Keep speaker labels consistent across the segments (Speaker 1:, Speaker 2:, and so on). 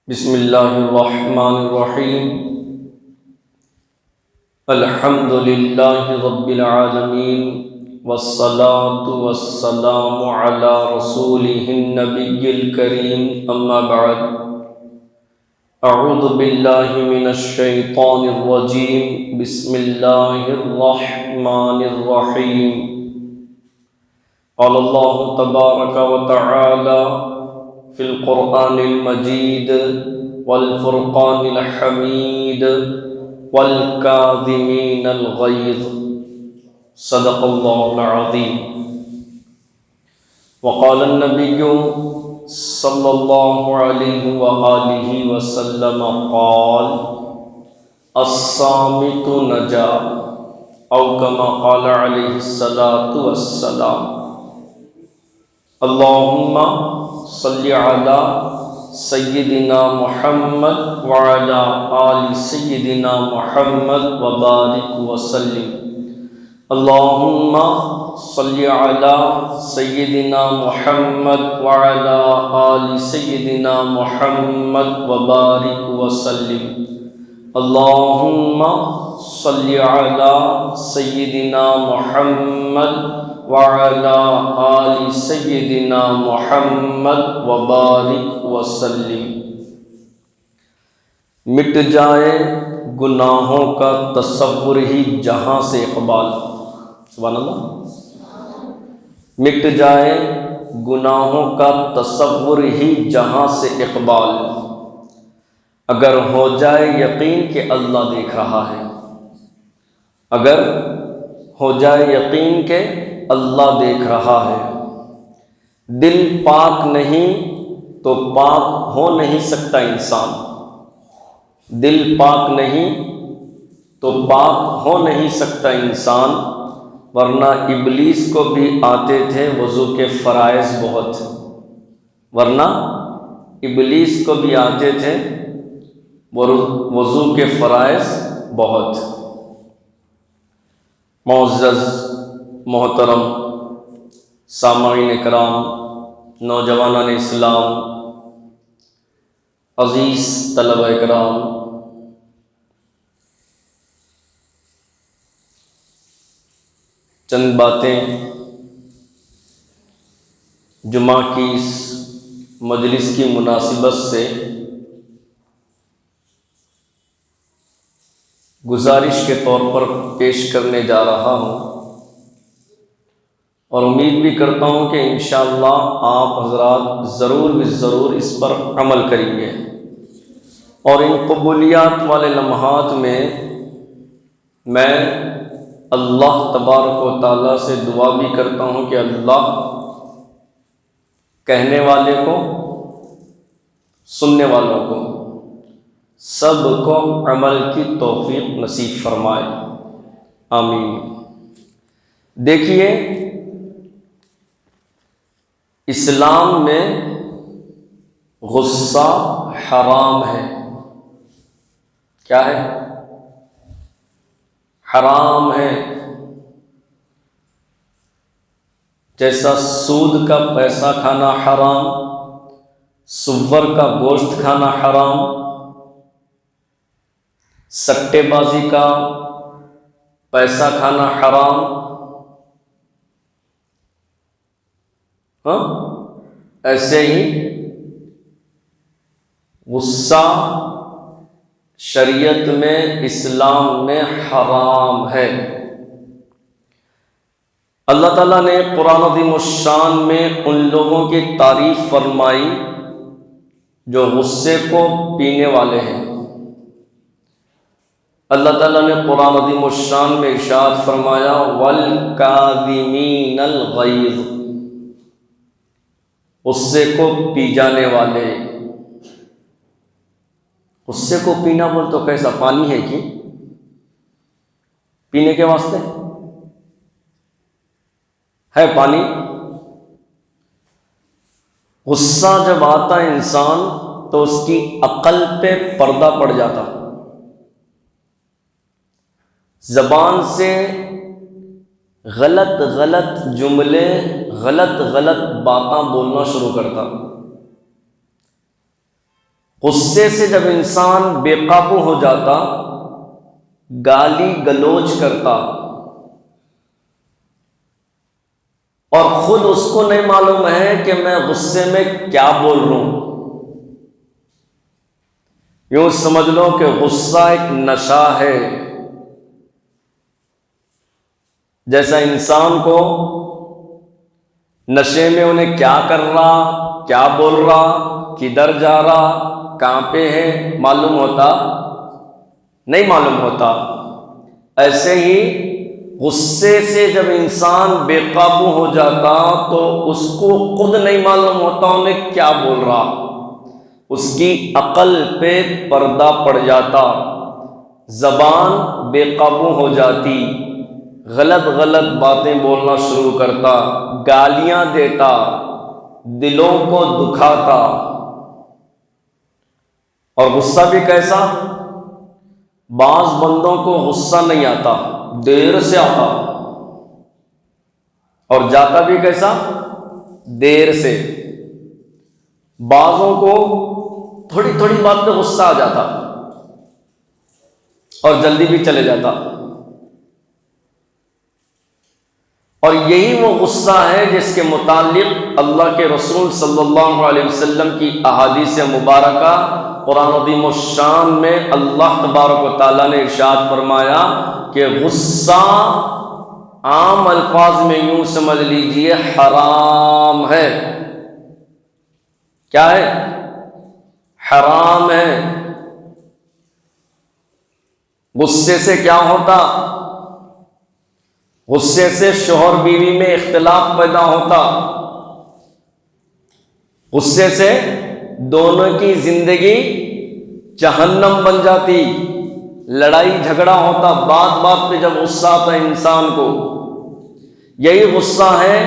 Speaker 1: بسم اللہ الرحمن الرحیم الحمد للہ رب العالمین والصلاة والسلام علی رسولہ النبی الکریم اما بعد اعوذ باللہ من الشیطان الرجیم بسم اللہ الرحمن الرحیم قال اللہ تبارک و تعالی فی القرآن المجید والفرقان الحمید والکاظمین الغیظ صدق اللہ العظیم وقال النبی صلی اللہ علیہ وآلہ وسلم قال الصامت نجا او کما قال علیہ الصلاة والسلام اللہم صلی علی سیدنا محمد وعلی آل سیدنا محمد وبارک وسلم اللہم صلی علی سیدنا محمد وعلی آل سیدنا محمد وبارک وسلم اللہم صلی علی سیدنا محمد وعلی آل سیدنا محمد وبارک وسلم مٹ جائے گناہوں کا تصور ہی جہاں سے اقبال سبحان اللہ مٹ جائے گناہوں کا تصور ہی جہاں سے اقبال اگر ہو جائے یقین کہ اللہ دیکھ رہا ہے اگر ہو جائے یقین کہ اللہ دیکھ رہا ہے دل پاک نہیں تو پاک ہو نہیں سکتا انسان دل پاک نہیں تو پاک ہو نہیں سکتا انسان ورنہ ابلیس کو بھی آتے تھے وضو کے فرائض بہت ورنہ ابلیس کو بھی آتے تھے وضو کے فرائض بہت معزز محترم سامعین کرام نوجوانان اسلام عزیز طلبہ کرام چند باتیں جمعہ کی اس مجلس کی مناسبت سے گزارش کے طور پر پیش کرنے جا رہا ہوں اور امید بھی کرتا ہوں کہ انشاءاللہ آپ حضرات ضرور اس پر عمل کریں گے اور ان قبولیات والے لمحات میں اللہ تبارک و تعالیٰ سے دعا بھی کرتا ہوں کہ اللہ کہنے والے کو سننے والوں کو سب کو عمل کی توفیق نصیب فرمائے آمین۔ دیکھیے اسلام میں غصہ حرام ہے۔ کیا ہے؟ حرام ہے۔ جیسا سود کا پیسہ کھانا حرام، سور کا گوشت کھانا حرام، سٹے بازی کا پیسہ کھانا حرام، ایسے ہی غصہ شریعت میں اسلام میں حرام ہے۔ اللہ تعالیٰ نے قرآن عظیم الشان میں ان لوگوں کی تعریف فرمائی جو غصے کو پینے والے ہیں۔ اللہ تعالیٰ نے قرآن عظیم الشان میں ارشاد فرمایا وَالْكَاظِمِينَ الْغَيْظَ، غصے کو پی جانے والے۔ غصے کو پینا بول تو کیسا پانی ہے کہ پینے کے واسطے ہے پانی؟ غصہ جب آتا ہے انسان تو اس کی عقل پہ پردہ پڑ جاتا، زبان سے غلط جملے غلط باتاں بولنا شروع کرتا، غصے سے جب انسان بے قابو ہو جاتا، گالی گلوچ کرتا اور خود اس کو نہیں معلوم ہے کہ میں غصے میں کیا بول رہا ہوں، یوں سمجھ لو کہ غصہ ایک نشہ ہے۔ جیسا انسان کو نشے میں انہیں کیا کر رہا، کیا بول رہا، کدھر جا رہا، کہاں پہ ہے معلوم ہوتا نہیں معلوم ہوتا، ایسے ہی غصے سے جب انسان بے قابو ہو جاتا تو اس کو خود نہیں معلوم ہوتا انہیں کیا بول رہا، اس کی عقل پہ پردہ پڑ جاتا، زبان بے قابو ہو جاتی، غلط غلط باتیں بولنا شروع کرتا، گالیاں دیتا، دلوں کو دکھاتا۔ اور غصہ بھی کیسا؟ بعض بندوں کو غصہ نہیں آتا، دیر سے آتا، اور جاتا بھی کیسا؟ دیر سے۔ بعضوں کو تھوڑی تھوڑی بات پہ غصہ آ جاتا اور جلدی بھی چلے جاتا، اور یہی وہ غصہ ہے جس کے متعلق اللہ کے رسول صلی اللہ علیہ وسلم کی احادیث مبارکہ قرآن عظیم الشان میں اللہ تبارک و تعالیٰ نے ارشاد فرمایا کہ غصہ عام الفاظ میں یوں سمجھ لیجئے حرام ہے۔ کیا ہے؟ حرام ہے۔ غصے سے کیا ہوتا؟ غصے سے شوہر بیوی میں اختلاف پیدا ہوتا، غصے سے دونوں کی زندگی جہنم بن جاتی، لڑائی جھگڑا ہوتا، بات بات پہ جب غصہ آتا انسان کو۔ یہی غصہ ہے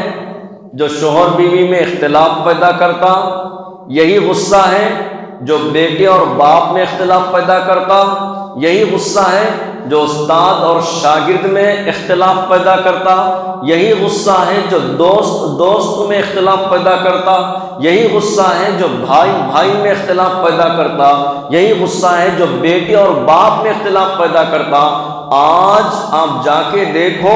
Speaker 1: جو شوہر بیوی میں اختلاف پیدا کرتا، یہی غصہ ہے جو بیٹے اور باپ میں اختلاف پیدا کرتا، یہی غصہ ہے جو استاد اور شاگرد میں اختلاف پیدا کرتا، یہی غصہ ہے جو دوست میں اختلاف پیدا کرتا، یہی غصہ ہے جو بھائی میں اختلاف پیدا کرتا، یہی غصہ ہے جو بیٹے اور باپ میں اختلاف پیدا کرتا۔ آج آپ جا کے دیکھو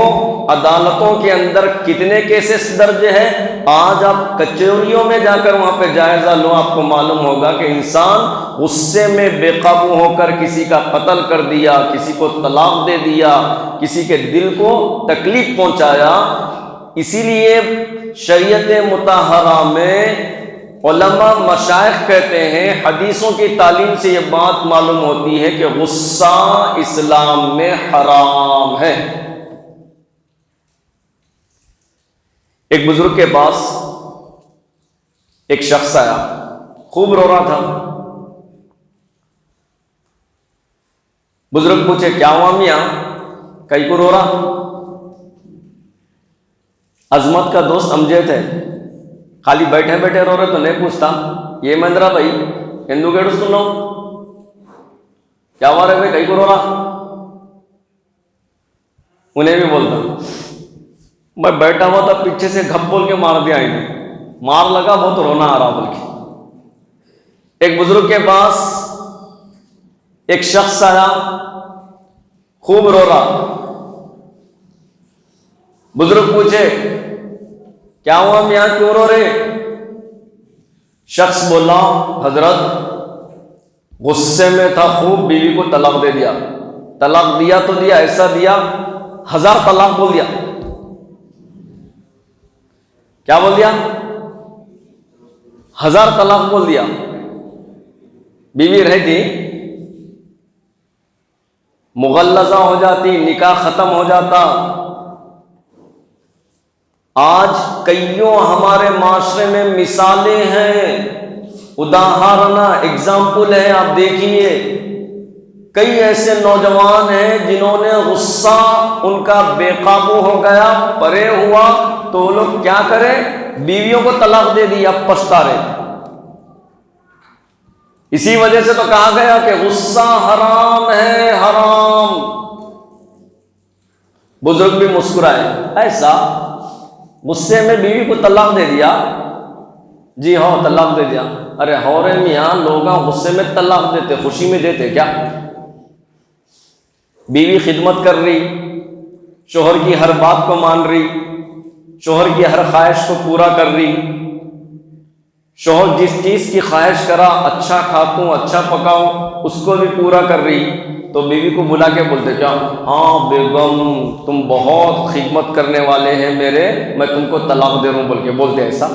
Speaker 1: عدالتوں کے اندر کتنے کیسز درج ہے، آج آپ کچہریوں میں جا کر وہاں پہ جائزہ لو، آپ کو معلوم ہوگا کہ انسان غصے میں بے قابو ہو کر کسی کا قتل کر دیا، کسی کو طلاق دے دیا، کسی کے دل کو تکلیف پہنچایا۔ اسی لیے شریعت مطہرہ میں علماء مشائخ کہتے ہیں، حدیثوں کی تعلیم سے یہ بات معلوم ہوتی ہے کہ غصہ اسلام میں حرام ہے۔ ایک بزرگ کے پاس ایک شخص آیا، خوب رو رہا تھا۔ بزرگ پوچھے کیا ہوا میاں، کئی کو رو رہا؟ عظمت کا دوست امجد ہے، خالی بیٹھے بیٹھے رو رہے تو نہیں پوچھتا یہ مندرا بھائی ہندو گیڑ سن لو کیا ہوا رہے بھائی کئی کو رو رہا؟ انہیں بھی بولتا میں بیٹھا ہوا تھا، پیچھے سے گھپ بول کے مار دیا، مار لگا بہت رونا آ رہا بول کے۔ ایک بزرگ کے پاس ایک شخص آیا، خوب رو رہا۔ بزرگ پوچھے کیا ہوا میاں کیوں رو رہے؟ شخص بولا حضرت غصے میں تھا، خوب بیوی کو طلاق دے دیا، طلاق دیا تو دیا، ایسا دیا 1000 طلاق بول دیا۔ کیا بول دیا؟ 1000 طلاق بول دیا۔ بیوی رہتی مغلظہ ہو جاتی، نکاح ختم ہو جاتا۔ آج کئیوں ہمارے معاشرے میں مثالیں ہیں، اداہرن ایگزامپل ہے، آپ دیکھیے کئی ایسے نوجوان ہیں جنہوں نے غصہ ان کا بے قابو ہو گیا، پرے ہوا تو وہ لوگ کیا کریں، بیویوں کو طلاق دے دی، اب پچھتا رہے۔ اسی وجہ سے تو کہا گیا کہ غصہ حرام ہے، حرام۔ بزرگ بھی مسکرائے، ایسا غصے میں بیوی کو طلاق دے دیا، جی ہاں طلاق دے دیا. ارے ہورے میاں لوگاں غصے میں طلاق دیتے، خوشی میں دیتے کیا؟ بیوی خدمت کر رہی، شوہر کی ہر بات کو مان رہی، شوہر کی ہر خواہش کو پورا کر رہی، شوہر جس چیز کی خواہش کرا اچھا کھاتا اچھا پکاؤں اس کو بھی پورا کر رہی، تو بیوی کو بلا کے بولتے کیا؟ ہاں بیگم تم بہت خدمت کرنے والے ہیں میرے، میں تم کو طلاق دے رہا ہوں بول کے بولتے ایسا؟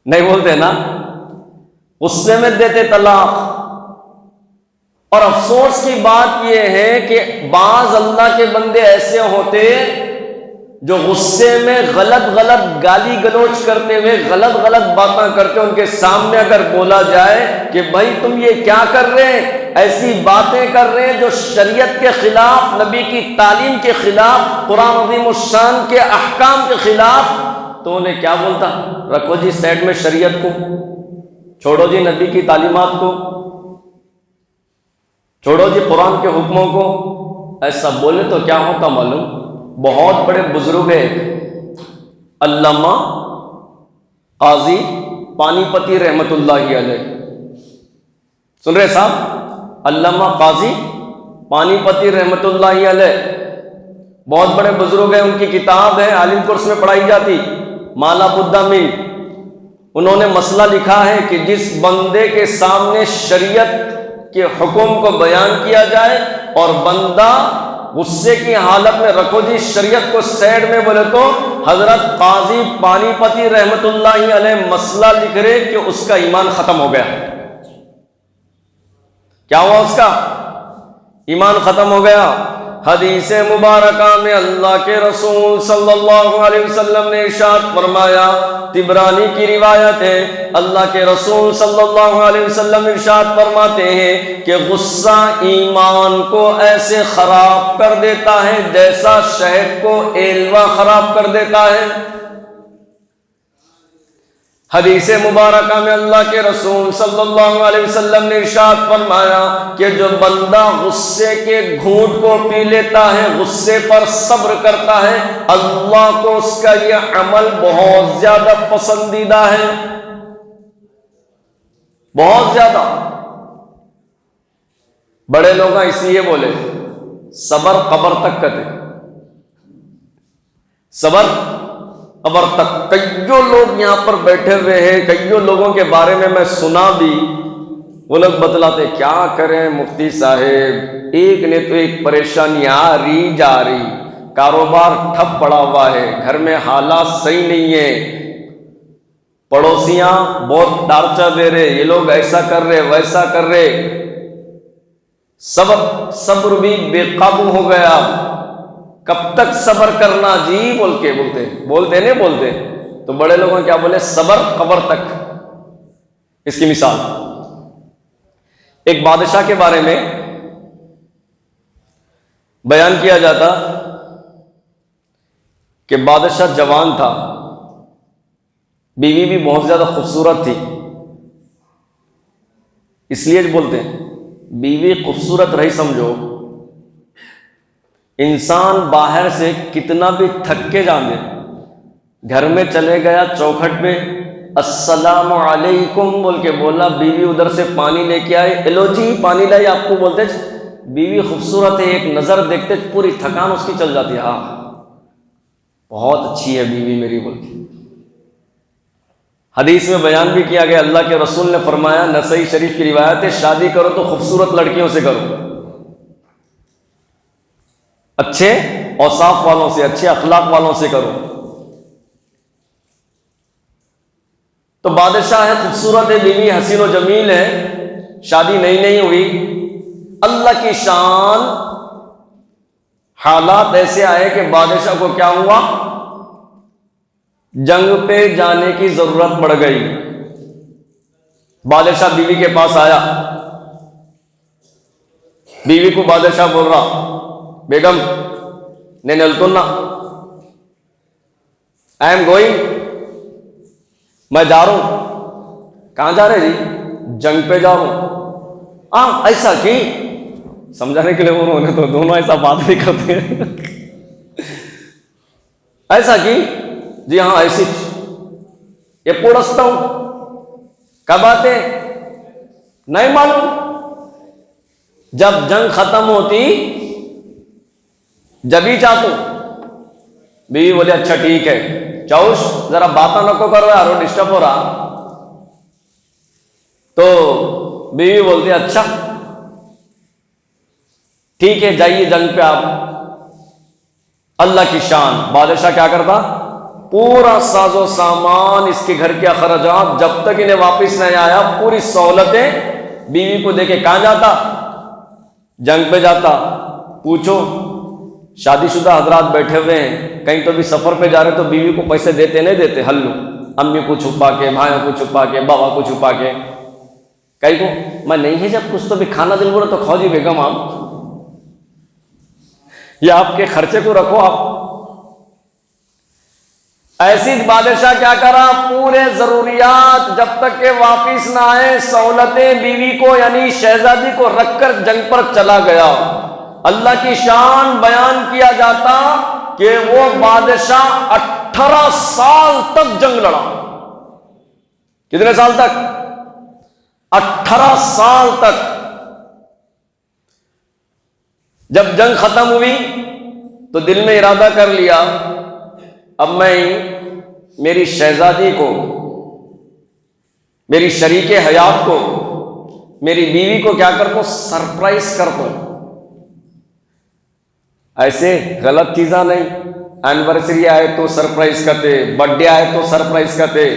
Speaker 1: نہیں بولتے نا، غصے میں دیتے طلاق. اور افسوس کی بات یہ ہے کہ بعض اللہ کے بندے ایسے ہوتے جو غصے میں غلط گالی گلوچ کرتے ہوئے غلط باتیں کرتے، ان کے سامنے اگر بولا جائے کہ بھائی تم یہ کیا کر رہے ہیں، ایسی باتیں کر رہے ہیں جو شریعت کے خلاف، نبی کی تعلیم کے خلاف، قرآن عظیم الشان کے احکام کے خلاف، تو انہیں کیا بولتا؟ رکھو جی سائڈ میں شریعت کو، چھوڑو جی نبی کی تعلیمات کو، چھوڑو جی قرآن کے حکموں کو. ایسا بولے تو کیا ہوتا معلوم؟ بہت بڑے بزرگ ہیں، علامہ قاضی پانی پتی رحمت اللہ علیہ، سن رہے صاحب؟ علامہ قاضی پانی پتی رحمت اللہ علیہ بہت بڑے بزرگ ہیں. ان کی کتاب ہے، عالم کورس میں پڑھائی جاتی، مالا بدھا من. انہوں نے مسئلہ لکھا ہے کہ جس بندے کے سامنے شریعت کے حکم کو بیان کیا جائے اور بندہ غصے کی حالت میں، رکھو جی شریعت کو سائڈ میں بولے، تو حضرت قاضی پانی پتی رحمت اللہ علیہ مسئلہ لکھ رہے کہ اس کا ایمان ختم ہو گیا. کیا ہوا؟ اس کا ایمان ختم ہو گیا. حدیث مبارکہ میں اللہ کے رسول صلی اللہ علیہ وسلم نے ارشاد فرمایا، طبرانی کی روایت ہے، اللہ کے رسول صلی اللہ علیہ وسلم ارشاد فرماتے ہیں کہ غصہ ایمان کو ایسے خراب کر دیتا ہے جیسا شہد کو ایلوا خراب کر دیتا ہے. حدیث مبارکہ میں اللہ کے رسول صلی اللہ علیہ وسلم نے ارشاد فرمایا کہ جو بندہ غصے کے گھونٹ کو پی لیتا ہے، غصے پر صبر کرتا ہے، اللہ کو اس کا یہ عمل بہت زیادہ پسندیدہ ہے، بہت زیادہ. بڑے لوگ اس لیے بولے صبر قبر تک کتے، صبر قبر تک. کئیوں لوگ یہاں پر بیٹھے ہوئے ہیں، کئیوں لوگوں کے بارے میں سنا بھی، وہ لوگ بتلاتے کیا کریں مفتی صاحب، ایک نے تو ایک پریشانی آ رہی جا رہی، کاروبار ٹھپ پڑا ہوا ہے، گھر میں حالات صحیح نہیں ہے، پڑوسیاں بہت ٹارچر دے رہے، یہ لوگ ایسا کر رہے ویسا کر رہے، صبر بھی بے قابو ہو گیا. کب تک صبر کرنا جی بول کے بولتے نہیں بولتے. تو بڑے لوگوں کیا بولے؟ صبر قبر تک. اس کی مثال ایک بادشاہ کے بارے میں بیان کیا جاتا کہ بادشاہ جوان تھا، بیوی بھی بہت زیادہ خوبصورت تھی. اس لیے بولتے ہیں بیوی خوبصورت رہی سمجھو، انسان باہر سے کتنا بھی تھک کے جانے، گھر میں چلے گیا چوکھٹ پہ السلام علیکم بول کے بولا، بیوی ادھر سے پانی لے کے آئے، ایلو جی پانی لائی آپ کو، بولتے بیوی خوبصورت ہے، ایک نظر دیکھتے پوری تھکان اس کی چل جاتی ہے، ہاں بہت اچھی ہے بیوی میری بول کے. حدیث میں بیان بھی کیا گیا، اللہ کے رسول نے فرمایا، نسائی شریف کی روایت ہے، شادی کرو تو خوبصورت لڑکیوں سے کرو، اچھے اوصاف والوں سے، اچھے اخلاق والوں سے کرو. تو بادشاہ ہے، خوبصورت ہے بیوی، حسین و جمیل ہے، شادی نئی ہوئی، اللہ کی شان حالات ایسے آئے کہ بادشاہ کو کیا ہوا، جنگ پہ جانے کی ضرورت پڑ گئی. بادشاہ بیوی کے پاس آیا، بیوی کو بادشاہ بول رہا، بیگم నేను వెళ్తున్నా، آئی ایم گوئنگ، میں جا رہا ہوں. کہاں جا رہے جی؟ جنگ پہ جا رہا ہوں. ایسا کی؟ سمجھانے کے لیے انہوں نے تو دونوں ایسا بات نہیں کرتے ہیں. ایسا کی؟ جی ہاں ایسی. ఎప్పుడు వస్తావు, کب آتے, نہیں معلوم. جب جنگ ختم ہوتی جبھی چاہتا ہوں. بیوی بولے اچھا ٹھیک ہے چاؤش ذرا باتاں نکو کرو یار ڈسٹرب ہو رہا. تو بیوی بولتی اچھا ٹھیک ہے جائیے جنگ پہ آپ. اللہ کی شان, بادشاہ کیا کرتا, پورا ساز و سامان, اس کے گھر کے اخراجات, جب تک انہیں واپس نہیں آیا پوری سہولتیں بیوی کو دے کے کہاں جاتا, جنگ پہ جاتا. پوچھو شادی شدہ حضرات بیٹھے ہوئے ہیں, کہیں تو بھی سفر پہ جا رہے تو بیوی کو پیسے دیتے نہیں دیتے, ہلو امی کو چھپا کے, بھائیوں کو چھپا کے, بابا کو چھپا کے. کہیں کو میں نہیں ہے جب کچھ تو بھی کھانا دل بولے تو کھاؤ جی بیگم آپ, یہ آپ کے خرچے کو رکھو آپ. ایسی بادشاہ کیا کرا, پورے ضروریات جب تک کہ واپس نہ آئے سہولتیں بیوی کو یعنی شہزادی کو رکھ کر جنگ پر چلا گیا. اللہ کی شان بیان کیا جاتا کہ وہ بادشاہ 18 سال تک جنگ لڑا. کتنے سال تک, 18 سال تک. جب جنگ ختم ہوئی تو دل میں ارادہ کر لیا اب میں میری شہزادی کو, میری شریک حیات کو, میری بیوی کو کیا کرتا ہوں, سرپرائز کرتا ہوں. ایسے غلط چیزاں نہیں, اینیورسری آئے تو سرپرائز کرتے, برتھ ڈے آئے تو سرپرائز کرتے,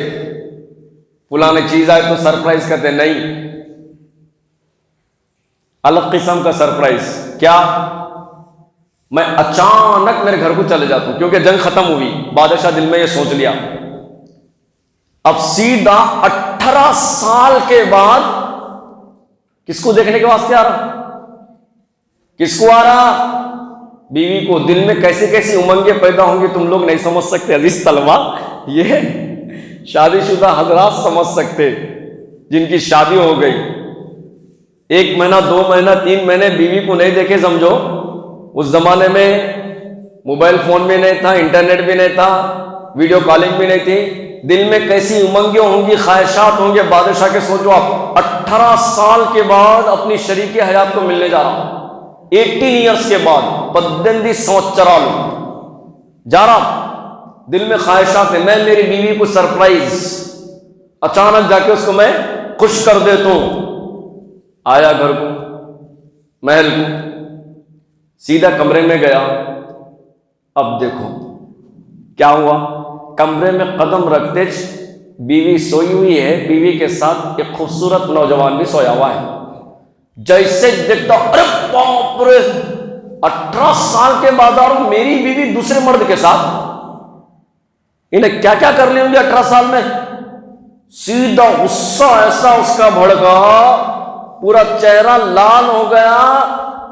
Speaker 1: پرانے چیز آئے تو سرپرائز کرتے, نہیں, الگ قسم کا سرپرائز. کیا, میں اچانک میرے گھر کو چلے جاتا ہوں کیونکہ جنگ ختم ہوئی. بادشاہ دل میں یہ سوچ لیا اب سیدھا 18 سال کے بعد کس کو دیکھنے کے واسطے آ رہا, کس کو آ رہا, بیوی کو. دل میں کیسی کیسی امنگیں پیدا ہوں گی تم لوگ نہیں سمجھ سکتے عزیز طلبا, یہ شادی شدہ حضرات سمجھ سکتے جن کی شادی ہو گئی. 1 مہینہ 2 مہینہ 3 مہینے بیوی کو نہیں دیکھے سمجھو. اس زمانے میں موبائل فون بھی نہیں تھا, انٹرنیٹ بھی نہیں تھا, ویڈیو کالنگ بھی نہیں تھی. دل میں کیسی امنگیں ہوں گی, خواہشات ہوں گے. بادشاہ کے سوچو آپ 18 سال کے بعد اپنی شریک حیات کو ملنے جا رہا ہوں, 18 ایئرس کے بعد, 18 సంవత్సరాలు جا رہا. دل میں خواہشات ہیں, میں میری بیوی کو سرپرائز اچانک جا کے اس کو میں خوش کر دیتا ہوں. آیا گھر کو, محل کو, سیدھا کمرے میں گیا. اب دیکھو کیا ہوا, کمرے میں قدم رکھتے بیوی سوئی ہوئی ہے, بیوی کے ساتھ ایک خوبصورت نوجوان بھی سویا ہوا ہے. جیسے دیکھتا ارے باپ رے, 18 سال کے بعد اور میری بیوی دوسرے مرد کے ساتھ, انہیں کیا کیا کر لی ہوں گی 18 سال میں. سیدھا غصہ ایسا اس کا بھڑکا, پورا چہرہ لال ہو گیا.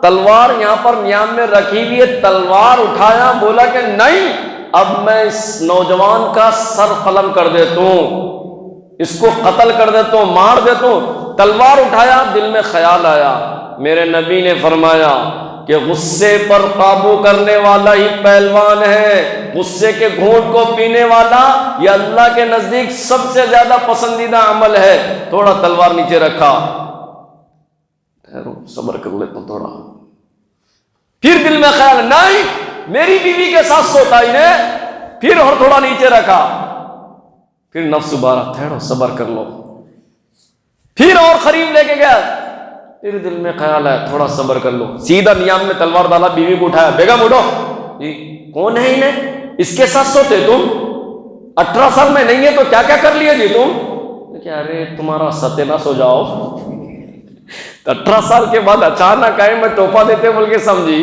Speaker 1: تلوار یہاں پر میان میں رکھی ہوئی ہے, تلوار اٹھایا, بولا کہ نہیں اب میں اس نوجوان کا سر قلم کر دیتا ہوں, اس کو قتل کر دیتا ہوں, مار دیتا ہوں. تلوار اٹھایا, دل میں خیال آیا, میرے نبی نے فرمایا کہ غصے پر قابو کرنے والا ہی پہلوان ہے. غصے کے گھونٹ کو پینے والا یہ اللہ کے نزدیک سب سے زیادہ پسندیدہ عمل ہے. تھوڑا تلوار نیچے رکھا, صبر کر لیتا ہوں تھوڑا. پھر دل میں خیال نہیں میری بیوی کے ساتھ سوتا ہی نے, پھر اور تھوڑا نیچے رکھا. پھر نفس ابارا, ٹھہرو صبر کر لو. پھر اور قریب لے کے گیا, پھر دل میں خیال ہے تھوڑا صبر کر لو. سیدھا نیام میں تلوار ڈالا, بیوی کو اٹھایا, بیگم اٹھو. جی کون ہے انہیں, اس کے ساتھ سوتے تم, 18 سال میں نہیں ہے تو کیا کیا کر لیے جی تم. کہ ارے تمہارا ستیہ نہ سو جاؤ. 18 سال کے بعد اچانک آئے, میں تحفہ دیتے بول کے سمجھی,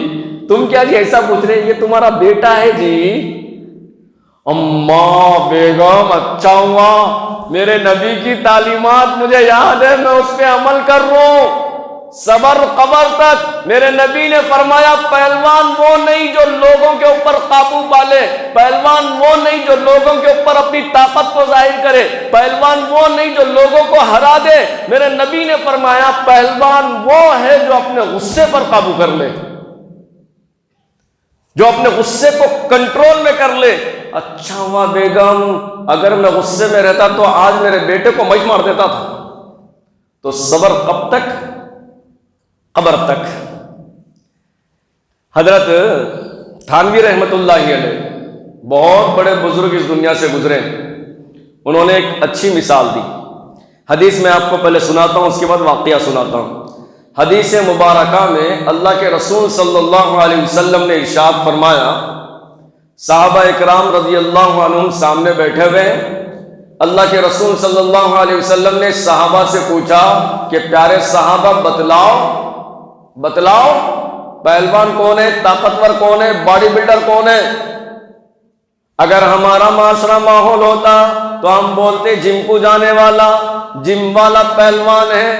Speaker 1: تم کیا جی ایسا پوچھ رہے, یہ تمہارا بیٹا ہے جی. اماں بیگم اچھا ہوا, میرے نبی کی تعلیمات مجھے یاد ہے, میں اس پہ عمل کر رہا ہوں. صبر قبر تک. میرے نبی نے فرمایا پہلوان وہ نہیں جو لوگوں کے اوپر قابو پالے, پہلوان وہ نہیں جو لوگوں کے اوپر اپنی طاقت کو ظاہر کرے, پہلوان وہ نہیں جو لوگوں کو ہرا دے. میرے نبی نے فرمایا پہلوان وہ ہے جو اپنے غصے پر قابو کر لے. جو اپنے غصے کو کنٹرول میں کر لے. اچھا ہوا بیگم، اگر میں غصے میں رہتا تو آج میرے بیٹے کو میں مار دیتا تھا. تو صبر کب تک؟ قبر تک. حضرت تھانوی رحمت اللہ علیہ بہت بڑے بزرگ اس دنیا سے گزرے. انہوں نے ایک اچھی مثال دی. حدیث میں آپ کو پہلے سناتا ہوں، اس کے بعد واقعہ سناتا ہوں. حدیث مبارکہ میں اللہ کے رسول صلی اللہ علیہ وسلم نے ارشاد فرمایا، صحابہ اکرام رضی اللہ عنہم سامنے بیٹھے ہوئے ہیں. اللہ کے رسول صلی اللہ علیہ وسلم نے صحابہ سے پوچھا کہ پیارے صحابہ بتلاؤ پہلوان کون ہے، طاقتور کون ہے، باڈی بلڈر کون ہے؟ اگر ہمارا معاشرہ ماحول ہوتا تو ہم بولتے جم کو جانے والا، جم والا پہلوان ہے،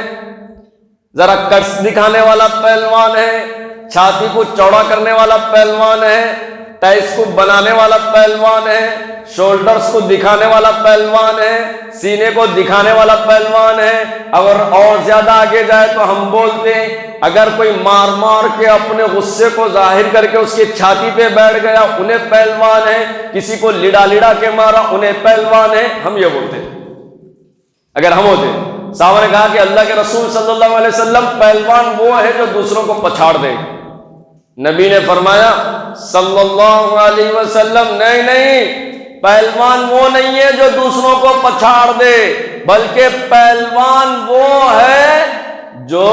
Speaker 1: ذرا کٹس دکھانے والا پہلوان ہے، چھاتی کو چوڑا کرنے والا پہلوان ہے، ٹائس کو بنانے والا پہلوان ہے، شولڈرز کو دکھانے والا پہلوان ہے، سینے کو دکھانے والا پہلوان ہے. اگر اور زیادہ آگے جائے تو ہم بولتے ہیں اگر کوئی مار کے اپنے غصے کو ظاہر کر کے اس کی چھاتی پہ بیٹھ گیا انہیں پہلوان ہے، کسی کو لڑا کے مارا انہیں پہلوان ہے. ہم یہ بولتے ہیں اگر ہم ہوتے. صحابہ نے کہا کہ اللہ کے رسول صلی اللہ علیہ وسلم پہلوان وہ ہے جو دوسروں کو پچھاڑ دے. نبی نے فرمایا صلی اللہ علیہ وسلم، نہیں، پہلوان وہ نہیں ہے جو دوسروں کو پچھاڑ دے، بلکہ پہلوان وہ ہے جو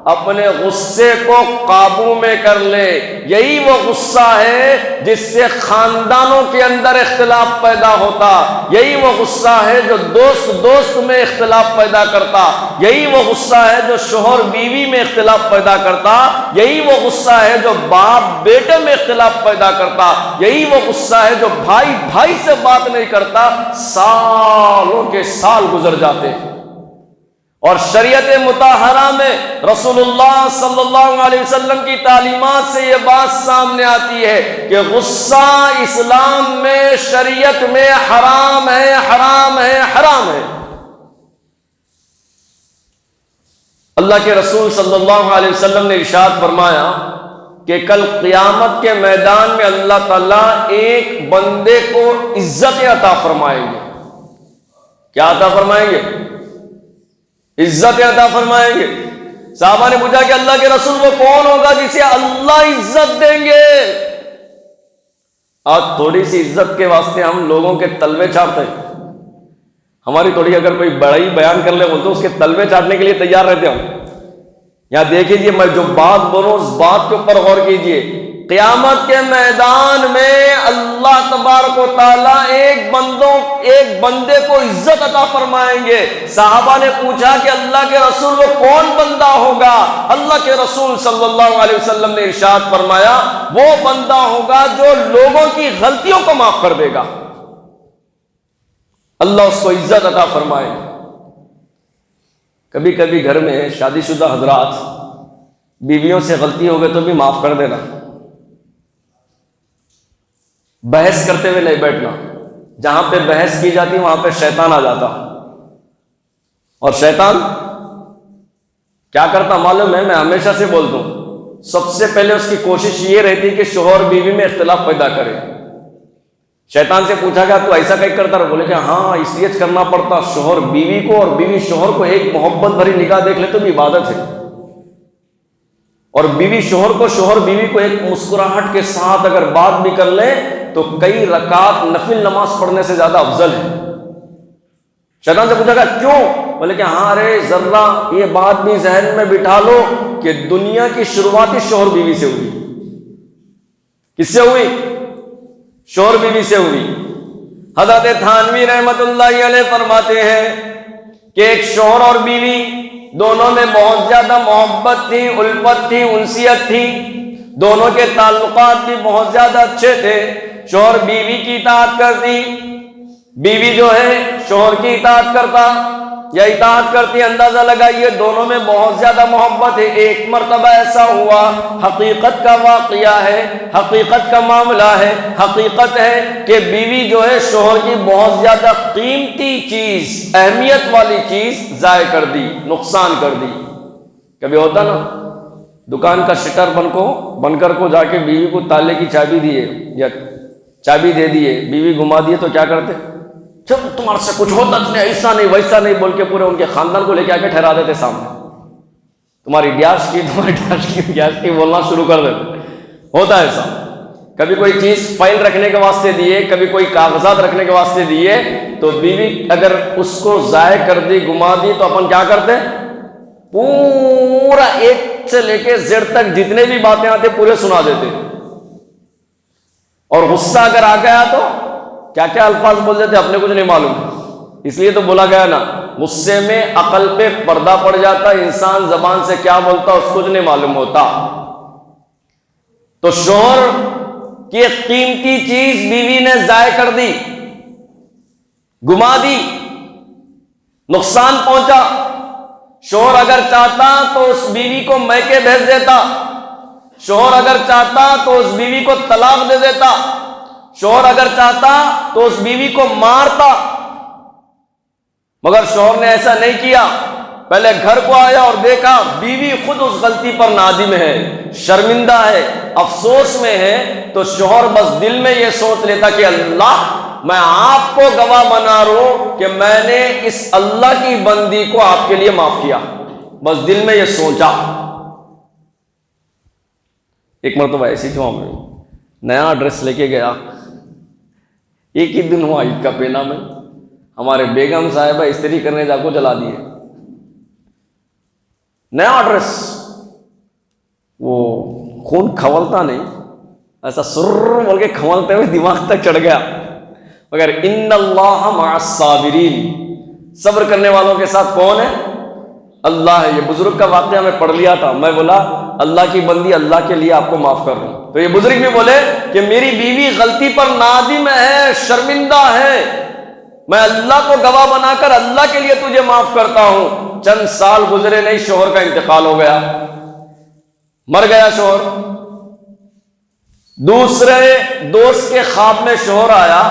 Speaker 1: اپنے غصے کو قابو میں کر لے. یہی وہ غصہ ہے جس سے خاندانوں کے اندر اختلاف پیدا ہوتا. یہی وہ غصہ ہے جو دوست میں اختلاف پیدا کرتا. یہی وہ غصہ ہے جو شوہر بیوی میں اختلاف پیدا کرتا. یہی وہ غصہ ہے جو باپ بیٹے میں اختلاف پیدا کرتا. یہی وہ غصہ ہے جو بھائی سے بات نہیں کرتا، سالوں کے سال گزر جاتے. اور شریعت مطہرہ میں رسول اللہ صلی اللہ علیہ وسلم کی تعلیمات سے یہ بات سامنے آتی ہے کہ غصہ اسلام میں، شریعت میں حرام ہے، حرام ہے، حرام ہے. اللہ کے رسول صلی اللہ علیہ وسلم نے ارشاد فرمایا کہ کل قیامت کے میدان میں اللہ تعالیٰ ایک بندے کو عزت عطا فرمائیں گے. کیا عطا فرمائیں گے؟ عزت عطا فرمائیں گے. صحابہ نے پوچھا کہ اللہ کے رسول وہ کون ہوگا جسے اللہ عزت دیں گے؟ آج تھوڑی سی عزت کے واسطے ہم لوگوں کے تلوے چاٹتے ہیں. ہماری تھوڑی اگر کوئی بڑائی بیان کر لے بولتے اس کے تلوے چاٹنے کے لیے تیار رہتے ہوں. یہاں دیکھیے میں جو بات بولوں اس بات کے اوپر غور کیجئے. قیامت کے میدان میں اللہ تبارک و تعالیٰ ایک بندے کو عزت عطا فرمائیں گے. صحابہ نے پوچھا کہ اللہ کے رسول وہ کون بندہ ہوگا؟ اللہ کے رسول صلی اللہ علیہ وسلم نے ارشاد فرمایا وہ بندہ ہوگا جو لوگوں کی غلطیوں کو معاف کر دے گا. اللہ اس کو عزت عطا فرمائے. کبھی کبھی گھر میں شادی شدہ حضرات بیویوں سے غلطی ہو گئے تو بھی معاف کر دینا. بحث کرتے ہوئے نہیں بیٹھنا. جہاں پہ بحث کی جاتی وہاں پہ شیطان آ جاتا. اور شیطان کیا کرتا معلوم ہے؟ میں ہمیشہ سے بولتا ہوں سب سے پہلے اس کی کوشش یہ رہتی کہ شوہر بیوی میں اختلاف پیدا کرے. شیطان سے پوچھا گیا تو ایسا کہیں کرتا رہا؟ بولے کہ ہاں اس لیے کرنا پڑتا شوہر بیوی کو اور بیوی شوہر کو ایک محبت بھری نگاہ دیکھ لے تو بھی عبادت ہے. اور بیوی شوہر بیوی کو ایک مسکراہٹ کے ساتھ اگر بات بھی کر لے تو کئی رکعت نفل نماز پڑھنے سے زیادہ افضل ہے. شیطان سے پوچھا گیا کیوں؟ بولے کہ ہاں ارے ذرا یہ بات بھی ذہن میں بٹھا لو کہ دنیا کی شروعات ہی شوہر بیوی سے ہوئی. کس سے ہوئی؟ شوہر بیوی سے ہوئی. حضرت تھانوی رحمت اللہ علیہ فرماتے ہیں کہ ایک شوہر اور بیوی دونوں میں بہت زیادہ محبت تھی، الفت تھی، انسیت تھی. دونوں کے تعلقات بھی بہت زیادہ اچھے تھے. شوہر بیوی کی اطاعت کرتی، بیوی جو ہے شوہر کی اطاعت کرتا یا اطاعت کرتی. اندازہ لگائیے دونوں میں بہت زیادہ محبت ہے. ایک مرتبہ ایسا ہوا، حقیقت کا واقعہ ہے، حقیقت کا معاملہ ہے، حقیقت ہے کہ بیوی جو ہے شوہر کی بہت زیادہ قیمتی چیز، اہمیت والی چیز ضائع کر دی، نقصان کر دی. کبھی ہوتا نا دکان کا شٹر بن کر کو جا کے بیوی کو تالے کی چابی دیے یا چابی دے دیے، بیوی گھما دیے تو کیا کرتے؟ جب تمہارے سے کچھ ہوتا نہیں، ایسا نہیں ویسا نہیں بول کے پورے ان کے خاندان کو لے کے آ کے ٹھہرا دیتے سامنے، تمہاری ڈیاش کی بولنا شروع کر دیتے۔ ہوتا ہے ایسا، کبھی کوئی چیز فائل رکھنے کے واسطے دیے، کبھی کوئی کاغذات رکھنے کے واسطے دیے، تو بیوی اگر اس کو ضائع کر دی، گما دی، تو اپن کیا کرتے؟ پورا ایک سے لے کے زیڈ تک جتنے بھی باتیں آتے پورے سنا دیتے، اور غصہ اگر آ گیا تو کیا کیا الفاظ بول دیتے اپنے کچھ نہیں معلوم۔ اس لیے تو بولا گیا نا، غصے میں عقل پہ پردہ پڑ جاتا، انسان زبان سے کیا بولتا اس کو کچھ نہیں معلوم ہوتا۔ تو شوہر کی ایک قیمتی چیز بیوی نے ضائع کر دی، گما دی، نقصان پہنچا۔ شوہر اگر چاہتا تو اس بیوی کو میکے بھیج دیتا، شوہر اگر چاہتا تو اس بیوی کو طلاق دے دیتا، شوہر اگر چاہتا تو اس بیوی کو مارتا، مگر شوہر نے ایسا نہیں کیا۔ پہلے گھر کو آیا اور دیکھا بیوی خود اس غلطی پر نادم ہے، شرمندہ ہے، افسوس میں ہے، تو شوہر بس دل میں یہ سوچ لیتا کہ اللہ، میں آپ کو گواہ بنا رہا ہوں کہ میں نے اس اللہ کی بندی کو آپ کے لیے معاف کیا، بس دل میں یہ سوچا۔ ایک مرتبہ ایسی تھی، میں نیا ڈریس لے کے گیا، ایک ہی دن ہوا عید کا پہنا میں، ہمارے بیگم صاحبہ استری کرنے جا کو جلا دیے۔ نیا ڈریس، وہ خون کھولتا نہیں، ایسا سر بول کے کھولتے ہوئے دماغ تک چڑھ گیا، مگر ان اللہ مع الصابرین، صبر کرنے والوں کے ساتھ کون ہے؟ اللہ ہے۔ یہ بزرگ کا واقعہ میں پڑھ لیا تھا، میں بولا اللہ کی بندی اللہ کے لیے آپ کو معاف کر رہا ہوں، تو یہ بزرگ بھی بولے کہ میری بیوی غلطی پر نادم ہے، شرمندہ ہے، میں اللہ کو گواہ بنا کر اللہ کے لیے تجھے معاف کرتا ہوں۔ چند سال گزرے نہیں، شوہر کا انتقال ہو گیا، مر گیا شوہر۔ دوسرے دوست کے خواب میں شوہر آیا،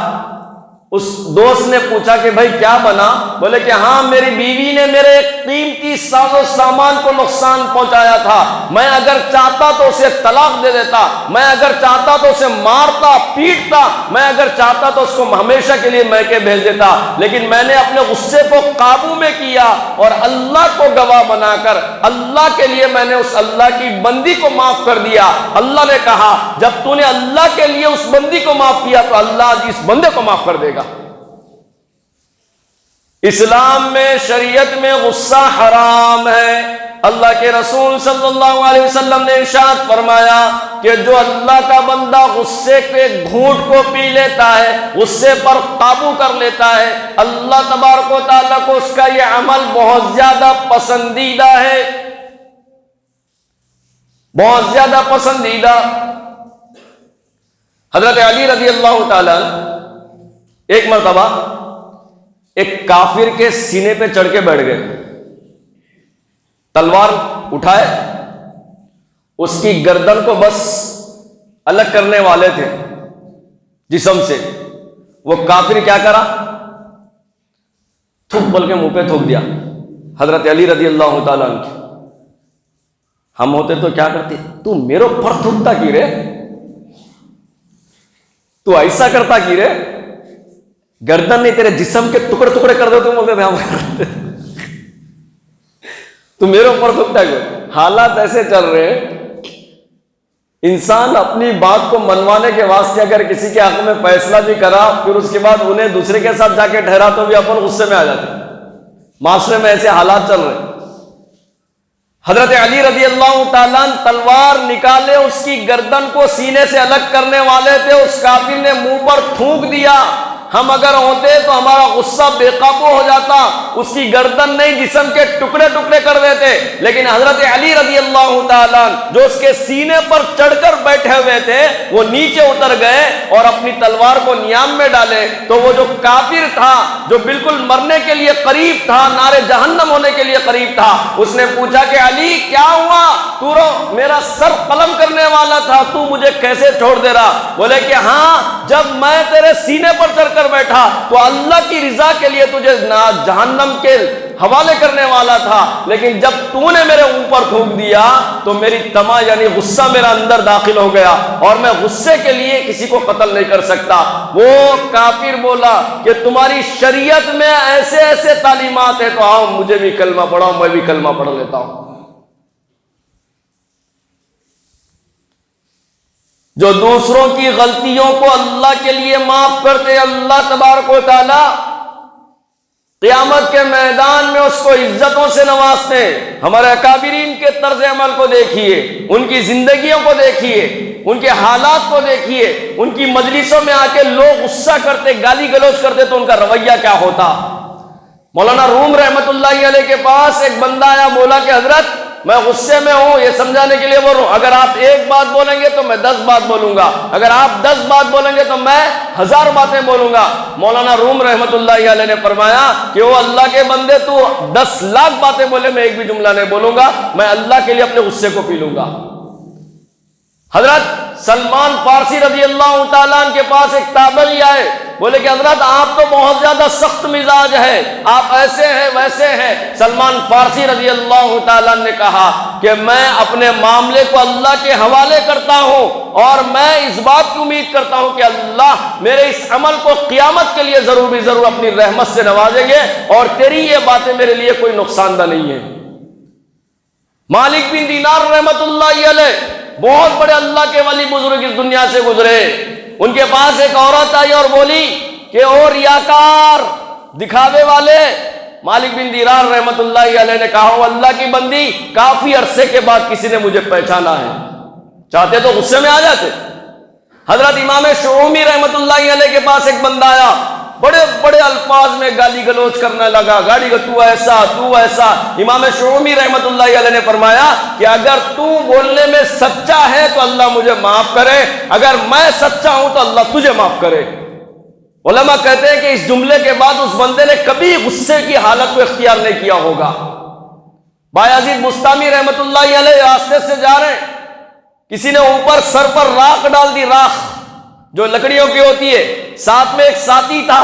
Speaker 1: اس دوست نے پوچھا کہ بھائی کیا بنا؟ بولے کہ ہاں، میری بیوی نے میرے قیمتی ساز و سامان کو نقصان پہنچایا تھا، میں اگر چاہتا تو اسے طلاق دے دیتا، میں اگر چاہتا تو اسے مارتا پیٹتا، میں اگر چاہتا تو اس کو ہمیشہ کے لیے میکے بھیج دیتا، لیکن میں نے اپنے غصے کو قابو میں کیا اور اللہ کو گواہ بنا کر اللہ کے لیے میں نے اس اللہ کی بندی کو معاف کر دیا۔ اللہ نے کہا جب تو نے اللہ کے لیے اس بندی کو معاف کیا تو اللہ اس بندے کو معاف کر دے گا۔ اسلام میں، شریعت میں غصہ حرام ہے۔ اللہ کے رسول صلی اللہ علیہ وسلم نے ارشاد فرمایا کہ جو اللہ کا بندہ غصے کے گھونٹ کو پی لیتا ہے، غصے پر قابو کر لیتا ہے، اللہ تبارک و تعالیٰ کو اس کا یہ عمل بہت زیادہ پسندیدہ ہے، بہت زیادہ پسندیدہ۔ حضرت علی رضی اللہ تعالیٰ ایک مرتبہ ایک کافر کے سینے پہ چڑھ کے بیٹھ گئے، تلوار اٹھائے، اس کی گردن کو بس الگ کرنے والے تھے جسم سے۔ وہ کافر کیا کرا؟ تھوک بول کے منہ پہ تھوک دیا حضرت علی رضی اللہ تعالیٰ عنہ۔ ہم ہوتے تو کیا کرتے؟ تو میرے پر تھوکتا کی رے، تو ایسا کرتا کی رے، گردن نہیں تیرے جسم کے ٹکڑے ٹکڑے کر دو، تم بولتے تھے تو میرے اوپر تھوکتا ہے۔ حالات ایسے چل رہے ہیں، انسان اپنی بات کو منوانے کے واسطے اگر کسی کے حق میں فیصلہ بھی کرا، پھر اس کے بعد انہیں دوسرے کے ساتھ جا کے ٹھہرا تو بھی اپن غصے میں آ جاتے ہیں۔ معاشرے میں ایسے حالات چل رہے ہیں۔ حضرت علی رضی اللہ تعالیٰ تلوار نکالے، اس کی گردن کو سینے سے الگ کرنے والے تھے، اس کافر نے منہ پر تھوک دیا۔ ہم اگر ہوتے تو ہمارا غصہ بے قابو ہو جاتا، اس کی گردن نہیں جسم کے ٹکڑے ٹکڑے کر دیتے، لیکن حضرت علی رضی اللہ تعالیٰ جو اس کے سینے پر چڑھ کر بیٹھے ہوئے تھے، وہ نیچے اتر گئے اور اپنی تلوار کو نیام میں ڈالے، تو وہ جو کافر تھا، جو بالکل مرنے کے لیے قریب تھا، نارے جہنم ہونے کے لیے قریب تھا، اس نے پوچھا کہ علی کیا ہوا؟ تو میرا سر قلم کرنے والا تھا، تو مجھے کیسے چھوڑ دے رہا؟ بولے کہ ہاں، جب میں تیرے سینے پر چڑھ کر کر بیٹھا تو اللہ کی رضا کے لیے تجھے جہنم کے حوالے کرنے والا تھا، لیکن جب تو نے میرے اوپر تھوک دیا تو میری طمع یعنی غصہ میرا اندر داخل ہو گیا، اور میں غصے کے لیے کسی کو قتل نہیں کر سکتا۔ وہ کافر بولا کہ تمہاری شریعت میں ایسے ایسے تعلیمات ہیں، تو آؤ مجھے بھی کلمہ پڑھاؤ، میں بھی کلمہ پڑھ لیتا ہوں۔ جو دوسروں کی غلطیوں کو اللہ کے لیے معاف کرتے، اللہ تبارک و تعالی قیامت کے میدان میں اس کو عزتوں سے نوازتے ہیں۔ ہمارے اکابرین کے طرز عمل کو دیکھیے، ان کی زندگیوں کو دیکھیے، ان کے حالات کو دیکھیے، ان کی مجلسوں میں آ کے لوگ غصہ کرتے، گالی گلوچ کرتے تو ان کا رویہ کیا ہوتا۔ مولانا روم رحمت اللہ علیہ کے پاس ایک بندہ آیا، بولا کہ حضرت میں غصے میں ہوں، یہ سمجھانے کے لیے بول رہا ہوں، اگر آپ ایک بات بولیں گے تو میں 10 بات بولوں گا، اگر آپ 10 بات بولیں گے تو میں 1000 باتیں بولوں گا۔ مولانا روم رحمت اللہ علیہ نے فرمایا کہ وہ اللہ کے بندے، تو 10 لاکھ باتیں بولے میں ایک بھی جملہ نہیں بولوں گا، میں اللہ کے لیے اپنے غصے کو پی لوں گا۔ حضرت سلمان فارسی رضی اللہ تعالیٰ عنہ کے پاس ایک تابعی آئے، بولے کہ حضرت آپ تو بہت زیادہ سخت مزاج ہے، آپ ایسے ہیں ویسے ہیں۔ سلمان فارسی رضی اللہ تعالیٰ نے کہا کہ میں اپنے معاملے کو اللہ کے حوالے کرتا ہوں، اور میں اس بات کی امید کرتا ہوں کہ اللہ میرے اس عمل کو قیامت کے لیے ضرور بھی ضرور اپنی رحمت سے نوازیں گے، اور تیری یہ باتیں میرے لیے کوئی نقصان دہ نہیں ہے۔ مالک بن دینار رحمت اللہ علیہ بہت بڑے اللہ کے ولی بزرگ اس دنیا سے گزرے، ان کے پاس ایک عورت آئی اور بولی کہ او ریاکار، دکھاوے والے۔ مالک بن دینار رحمت اللہ علیہ نے کہا، وہ اللہ کی بندی، کافی عرصے کے بعد کسی نے مجھے پہچانا ہے۔ چاہتے تو غصے میں آ جاتے۔ حضرت امام شعومی رحمت اللہ علیہ کے پاس ایک بندہ آیا، بڑے بڑے الفاظ میں گالی گلوچ کرنے لگا، گالی کا تو ایسا۔ امام شعومی رحمت اللہ علیہ نے فرمایا کہ اگر تو بولنے میں سچا ہے تو اللہ مجھے معاف کرے، اگر میں سچا ہوں تو اللہ تجھے معاف کرے۔ علماء کہتے ہیں کہ اس جملے کے بعد اس بندے نے کبھی غصے کی حالت کو اختیار نہیں کیا ہوگا۔ بایزید بستامی رحمت اللہ علیہ راستے سے جا رہے ہیں، کسی نے اوپر سر پر راکھ ڈال دی، راکھ جو لکڑیوں کی ہوتی ہے، ساتھ میں ایک ساتھی تھا،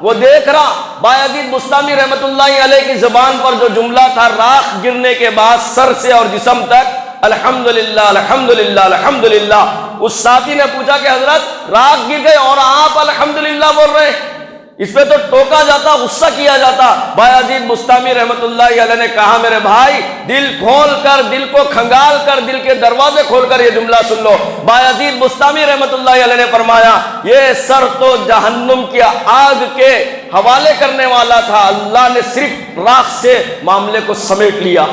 Speaker 1: وہ دیکھ رہا۔ بایزید بستامی رحمت اللہ علیہ کی زبان پر جو جملہ تھا، راکھ گرنے کے بعد سر سے اور جسم تک الحمدللہ الحمدللہ الحمدللہ۔ اس ساتھی نے پوچھا کہ حضرت راکھ گر گئے اور آپ الحمدللہ بول رہے ہیں، اس پہ تو ٹوکا جاتا، غصہ کیا جاتا۔ بایزید بستامی رحمت اللہ علیہ نے کہا، میرے بھائی دل کھول کر، دل کو کھنگال کر، دل کے دروازے کھول کر یہ جملہ سن لو۔ بایزید بستامی رحمت اللہ علیہ نے فرمایا، یہ سر تو جہنم کی آگ کے حوالے کرنے والا تھا، اللہ نے صرف راکھ سے معاملے کو سمیٹ لیا۔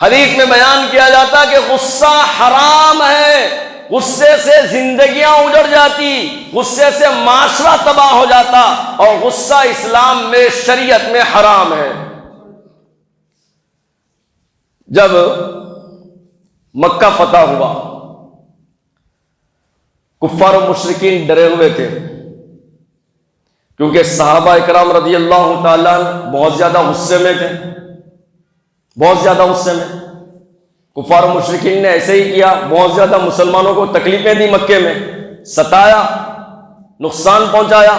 Speaker 1: حدیث میں بیان کیا جاتا کہ غصہ حرام ہے، غصے سے زندگیاں اجڑ جاتی، غصے سے معاشرہ تباہ ہو جاتا، اور غصہ اسلام میں، شریعت میں حرام ہے۔ جب مکہ فتح ہوا، کفار و مشرکین ڈرے ہوئے تھے، کیونکہ صحابہ اکرام رضی اللہ تعالیٰ بہت زیادہ غصے میں تھے، بہت زیادہ غصے میں۔ کفار و مشرکین نے ایسے ہی کیا، بہت زیادہ مسلمانوں کو تکلیفیں دی، مکے میں ستایا، نقصان پہنچایا،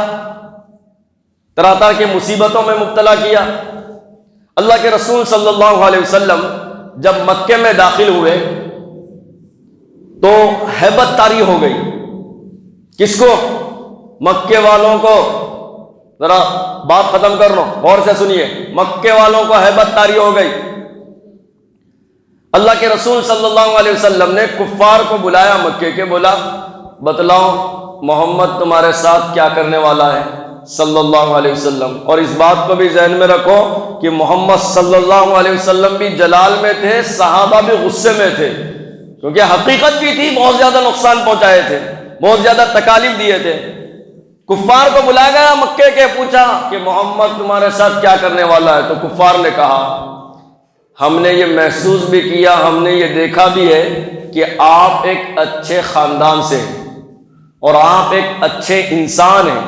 Speaker 1: طرح طرح کی مصیبتوں میں مبتلا کیا۔ اللہ کے رسول صلی اللہ علیہ وسلم جب مکے میں داخل ہوئے تو ہیبت طاری ہو گئی۔ کس کو؟ مکے والوں کو۔ ذرا بات ختم کر لو، غور سے سنیے، مکے والوں کو ہیبت طاری ہو گئی۔ اللہ کے رسول صلی اللہ علیہ وسلم نے کفار کو بلایا مکے کے، بولا بتلاؤ محمد تمہارے ساتھ کیا کرنے والا ہے صلی اللہ علیہ وسلم۔ اور اس بات کو بھی ذہن میں رکھو کہ محمد صلی اللہ علیہ وسلم بھی جلال میں تھے، صحابہ بھی غصے میں تھے، کیونکہ حقیقت بھی تھی، بہت زیادہ نقصان پہنچائے تھے، بہت زیادہ تکالیف دیے تھے۔ کفار کو بلایا گیا مکے کے، پوچھا کہ محمد تمہارے ساتھ کیا کرنے والا ہے، تو کفار نے کہا ہم نے یہ محسوس بھی کیا، ہم نے یہ دیکھا بھی ہے کہ آپ ایک اچھے خاندان سے ہیں، اور آپ ایک اچھے انسان ہیں،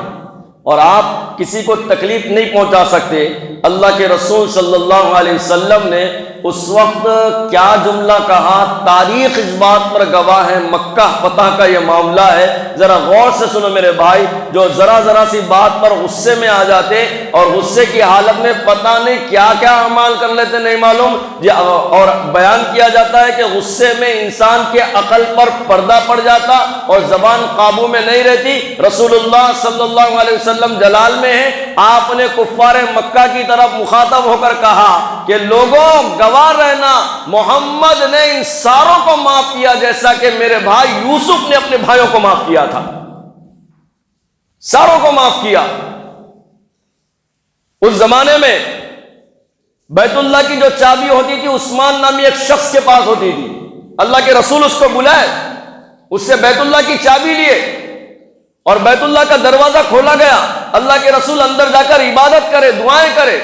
Speaker 1: اور آپ کسی کو تکلیف نہیں پہنچا سکتے۔ اللہ کے رسول صلی اللہ علیہ وسلم نے اس وقت کیا جملہ کہا، تاریخ اس بات پر گواہ ہے، مکہ فتح کا یہ معاملہ ہے۔ ذرا غور سے سنو میرے بھائی، جو ذرا سی بات پر غصے میں آ جاتے اور غصے کی حالت میں پتہ نہیں کیا کیا اعمال کر لیتے نہیں معلوم، اور بیان کیا جاتا ہے کہ غصے میں انسان کے عقل پر پردہ پڑ جاتا اور زبان قابو میں نہیں رہتی۔ رسول اللہ صلی اللہ علیہ وسلم جلال میں ہے، آپ نے کفار مکہ کی طرف مخاطب ہو کر کہا کہ لوگوں گواہ رہنا، محمد نے ان ساروں کو معاف کیا جیسا کہ میرے بھائی یوسف نے اپنے بھائیوں کو معاف کیا تھا، ساروں کو معاف کیا۔ اس زمانے میں بیت اللہ کی جو چابی ہوتی تھی عثمان نامی ایک شخص کے پاس ہوتی تھی، اللہ کے رسول اس کو بلائے، اس سے بیت اللہ کی چابی لیے اور بیت اللہ کا دروازہ کھولا گیا، اللہ کے رسول اندر جا کر عبادت کرے، دعائیں کرے،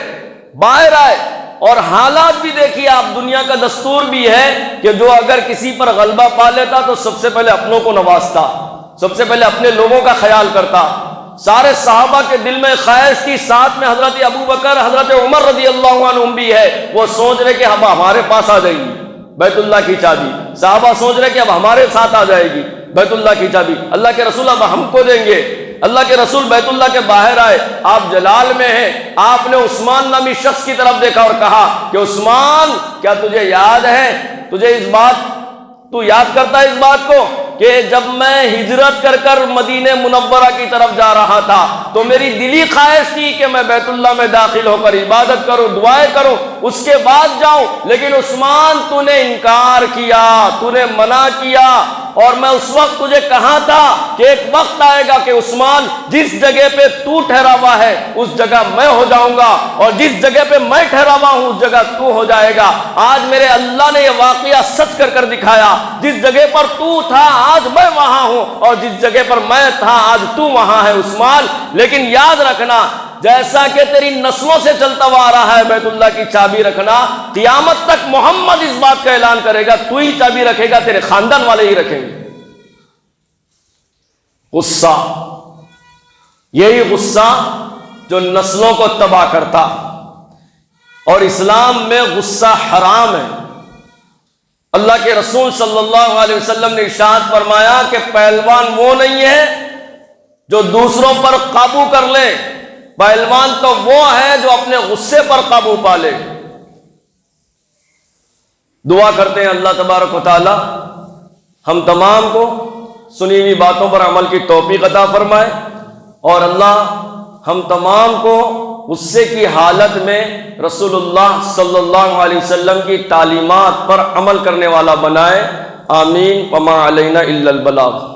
Speaker 1: باہر آئے اور حالات بھی دیکھیے آپ، دنیا کا دستور بھی ہے کہ جو اگر کسی پر غلبہ پا لیتا تو سب سے پہلے اپنوں کو نوازتا، سب سے پہلے اپنے لوگوں کا خیال کرتا۔ سارے صحابہ کے دل میں خواہش تھی، ساتھ میں حضرت ابو بکر، حضرت عمر رضی اللہ عنہم بھی ہے، وہ سوچ رہے کہ اب ہمارے پاس آ جائے گی بیت اللہ کی چابی، صحابہ سوچ رہے کہ اب ہمارے ساتھ آ جائے گی بیت اللہ کی چابی، اللہ کے رسول اب ہم کو دیں گے۔ اللہ کے رسول بیت اللہ کے باہر آئے، آپ جلال میں ہیں، آپ نے عثمان نامی شخص کی طرف دیکھا اور کہا کہ عثمان کیا تجھے یاد ہے، تو یاد کرتا ہے اس بات کو کہ جب میں ہجرت کر کر مدینہ منورہ کی طرف جا رہا تھا تو میری دلی خواہش تھی کہ میں بیت اللہ میں داخل ہو کر عبادت کروں، دعائیں کروں، اس کے بعد جاؤں، لیکن عثمان تو نے انکار کیا، تو نے منع کیا، اور میں اس وقت تجھے کہا تھا کہ ایک وقت آئے گا کہ عثمان جس جگہ پہ تو ٹھہرا ہوا ہے اس جگہ میں ہو جاؤں گا، اور جس جگہ پہ میں ٹھہرا ہوا ہوں اس جگہ تو ہو جائے گا۔ آج میرے اللہ نے یہ واقعہ سچ کر دکھایا، جس جگہ پر تو تھا آج میں وہاں ہوں، اور جس جگہ پر میں تھا آج تو وہاں ہے عثمان۔ لیکن یاد رکھنا، جیسا کہ تیری نسلوں سے چلتا ہوا آ رہا ہے بیت اللہ کی چابی رکھنا، قیامت تک محمد اس بات کا اعلان کرے گا تو ہی چابی رکھے گا، تیرے خاندان والے ہی رکھیں گے۔ غصہ، یہی غصہ جو نسلوں کو تباہ کرتا، اور اسلام میں غصہ حرام ہے۔ اللہ کے رسول صلی اللہ علیہ وسلم نے ارشاد فرمایا کہ پہلوان وہ نہیں ہے جو دوسروں پر قابو کر لے، پہلوان تو وہ ہے جو اپنے غصے پر قابو پا لے۔ دعا کرتے ہیں اللہ تبارک و تعالی ہم تمام کو سنی ہوئی باتوں پر عمل کی توفیق عطا فرمائے، اور اللہ ہم تمام کو غصے کی حالت میں رسول اللہ صلی اللہ علیہ وسلم کی تعلیمات پر عمل کرنے والا بنائے۔ آمین۔ وما علینا الا البلاغ۔